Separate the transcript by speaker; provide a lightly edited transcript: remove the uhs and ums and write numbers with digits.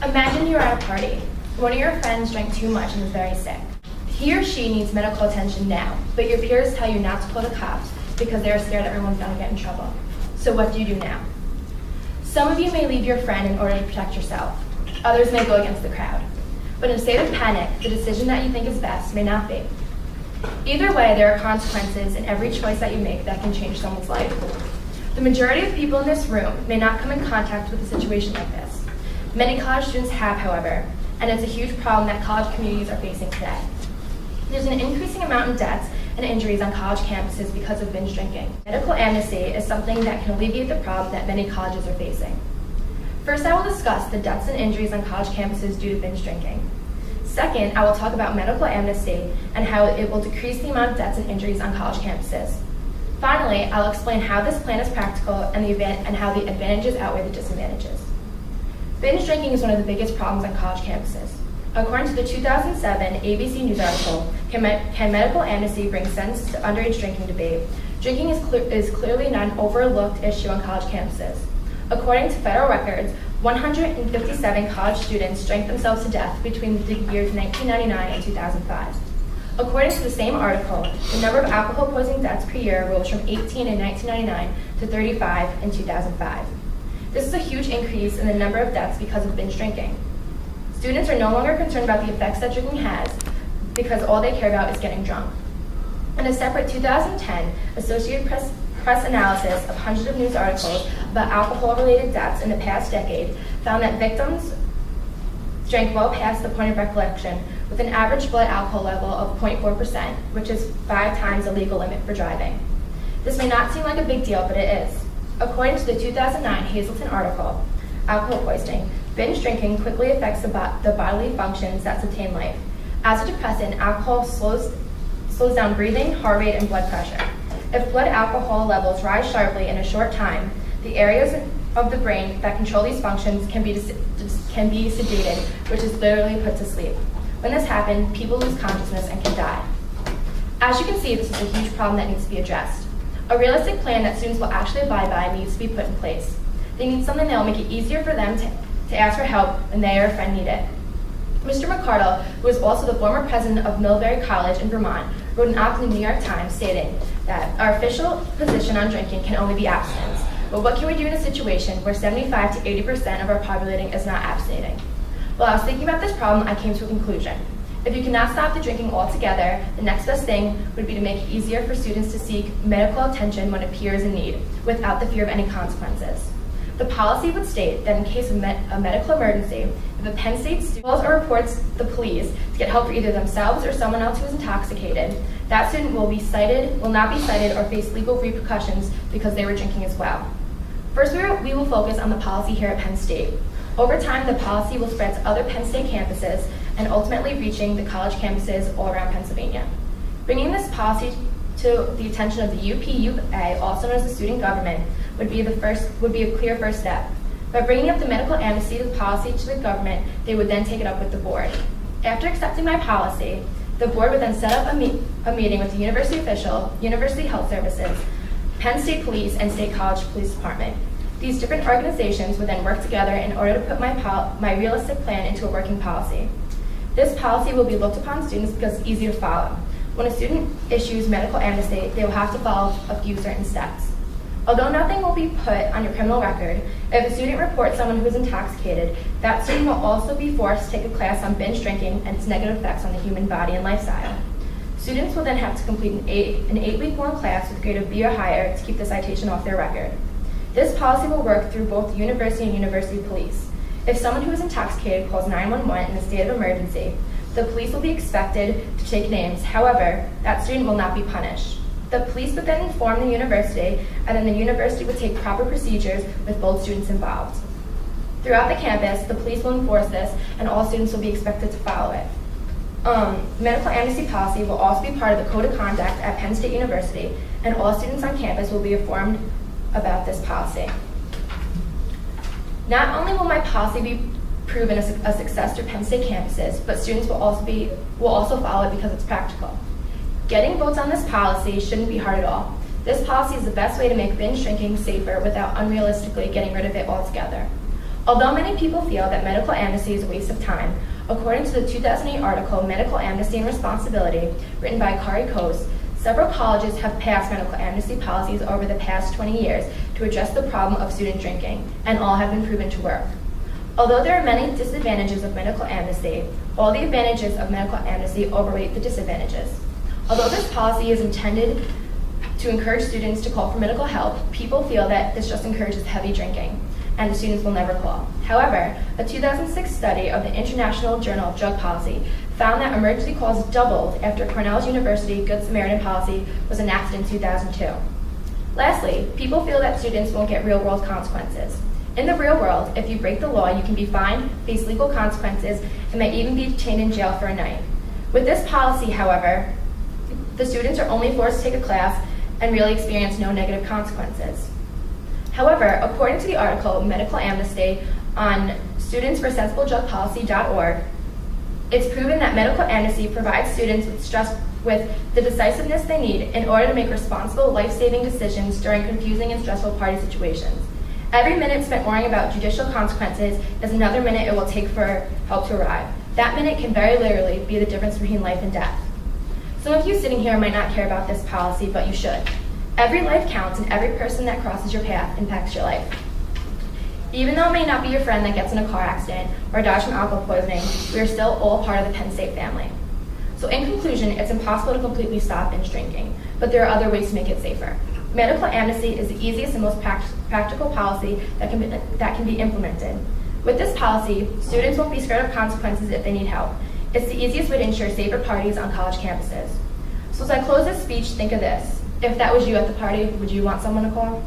Speaker 1: Imagine you're at a party. One of your friends drank too much and is very sick. He or she needs medical attention now, but your peers tell you not to call the cops because they are scared everyone's going to get in trouble. So what do you do now? Some of you may leave your friend in order to protect yourself. Others may go against the crowd. But in a state of panic, the decision that you think is best may not be. Either way, there are consequences in every choice that you make that can change someone's life. The majority of people in this room may not come in contact with a situation like this. Many college students have, however, and it's a huge problem that college communities are facing today. There's an increasing amount of deaths and injuries on college campuses because of binge drinking. Medical amnesty is something that can alleviate the problem that many colleges are facing. First, I will discuss the deaths and injuries on college campuses due to binge drinking. Second, I will talk about medical amnesty and how it will decrease the amount of deaths and injuries on college campuses. Finally, I'll explain how this plan is practical and how the advantages outweigh the disadvantages. Binge drinking is one of the biggest problems on college campuses. According to the 2007 ABC News article, Can Medical Amnesty Bring Sense to Underage Drinking Debate? Drinking is clearly not an overlooked issue on college campuses. According to federal records, 157 college students drank themselves to death between the years 1999 and 2005. According to the same article, the number of alcohol poisoning deaths per year rose from 18 in 1999 to 35 in 2005. This is a huge increase in the number of deaths because of binge drinking. Students are no longer concerned about the effects that drinking has because all they care about is getting drunk. In a separate 2010 Associated Press analysis of hundreds of news articles about alcohol-related deaths in the past decade found that victims drank well past the point of recollection with an average blood alcohol level of 0.4%, which is 5 times the legal limit for driving. This may not seem like a big deal, but it is. According to the 2009 Hazelton article, Alcohol Poisoning, binge drinking quickly affects the bodily functions that sustain life. As a depressant, alcohol slows down breathing, heart rate, and blood pressure. If blood alcohol levels rise sharply in a short time, the areas of the brain that control these functions can be sedated, which is literally put to sleep. When this happens, people lose consciousness and can die. As you can see, this is a huge problem that needs to be addressed. A realistic plan that students will actually abide by needs to be put in place. They need something that will make it easier for them to ask for help when they or a friend need it. Mr. McCardle, who is also the former president of Millbury College in Vermont, wrote an op in the New York Times stating that our official position on drinking can only be abstinence. But what can we do in a situation where 75 to 80% of our populating is not abstaining? While I was thinking about this problem, I came to a conclusion. If you cannot stop the drinking altogether, the next best thing would be to make it easier for students to seek medical attention when it appears in need, without the fear of any consequences. The policy would state that in case of a medical emergency, if a Penn State student calls or reports the police to get help for either themselves or someone else who is intoxicated, that student will not be cited or face legal repercussions because they were drinking as well. First, we will focus on the policy here at Penn State. Over time, the policy will spread to other Penn State campuses and ultimately reaching the college campuses all around Pennsylvania. Bringing this policy to the attention of the UPUA, also known as the student government, would be a clear first step. By bringing up the medical amnesty policy to the government, they would then take it up with the board. After accepting my policy, the board would then set up a meeting with the university official, University Health Services, Penn State Police, and State College Police Department. These different organizations would then work together in order to put my realistic plan into a working policy. This policy will be looked upon students because it's easy to follow. When a student issues medical amnesty, they will have to follow a few certain steps. Although nothing will be put on your criminal record, if a student reports someone who is intoxicated, that student will also be forced to take a class on binge drinking and its negative effects on the human body and lifestyle. Students will then have to complete an 8-week long class with a grade of B or higher to keep the citation off their record. This policy will work through both the university and university police. If someone who is intoxicated calls 911 in a state of emergency, the police will be expected to take names. However, that student will not be punished. The police would then inform the university, and then the university would take proper procedures with both students involved. Throughout the campus, the police will enforce this, and all students will be expected to follow it. Medical amnesty policy will also be part of the code of conduct at Penn State University, and all students on campus will be informed about this policy. Not only will my policy be proven a success through Penn State campuses, but students will also follow it because it's practical. Getting votes on this policy shouldn't be hard at all. This policy is the best way to make binge drinking safer without unrealistically getting rid of it altogether. Although many people feel that medical amnesty is a waste of time, according to the 2008 article, Medical Amnesty and Responsibility, written by Kari Coase, several colleges have passed medical amnesty policies over the past 20 years to address the problem of student drinking, and all have been proven to work. Although there are many disadvantages of medical amnesty, all the advantages of medical amnesty overweight the disadvantages. Although this policy is intended to encourage students to call for medical help, people feel that this just encourages heavy drinking, and the students will never call. However, a 2006 study of the International Journal of Drug Policy found that emergency calls doubled after Cornell's University Good Samaritan policy was enacted in 2002. Lastly, people feel that students won't get real-world consequences. In the real world, if you break the law, you can be fined, face legal consequences, and may even be detained in jail for a night. With this policy, however, the students are only forced to take a class and really experience no negative consequences. However, according to the article Medical Amnesty on studentsforsensibledrugpolicy.org, it's proven that medical amnesty provides students with the decisiveness they need in order to make responsible, life-saving decisions during confusing and stressful party situations. Every minute spent worrying about judicial consequences is another minute it will take for help to arrive. That minute can very literally be the difference between life and death. Some of you sitting here might not care about this policy, but you should. Every life counts, and every person that crosses your path impacts your life. Even though it may not be your friend that gets in a car accident or dies from alcohol poisoning, we are still all part of the Penn State family. So in conclusion, it's impossible to completely stop binge drinking, but there are other ways to make it safer. Medical amnesty is the easiest and most practical policy that can be implemented. With this policy, students won't be scared of consequences if they need help. It's the easiest way to ensure safer parties on college campuses. So as I close this speech, think of this. If that was you at the party, would you want someone to call?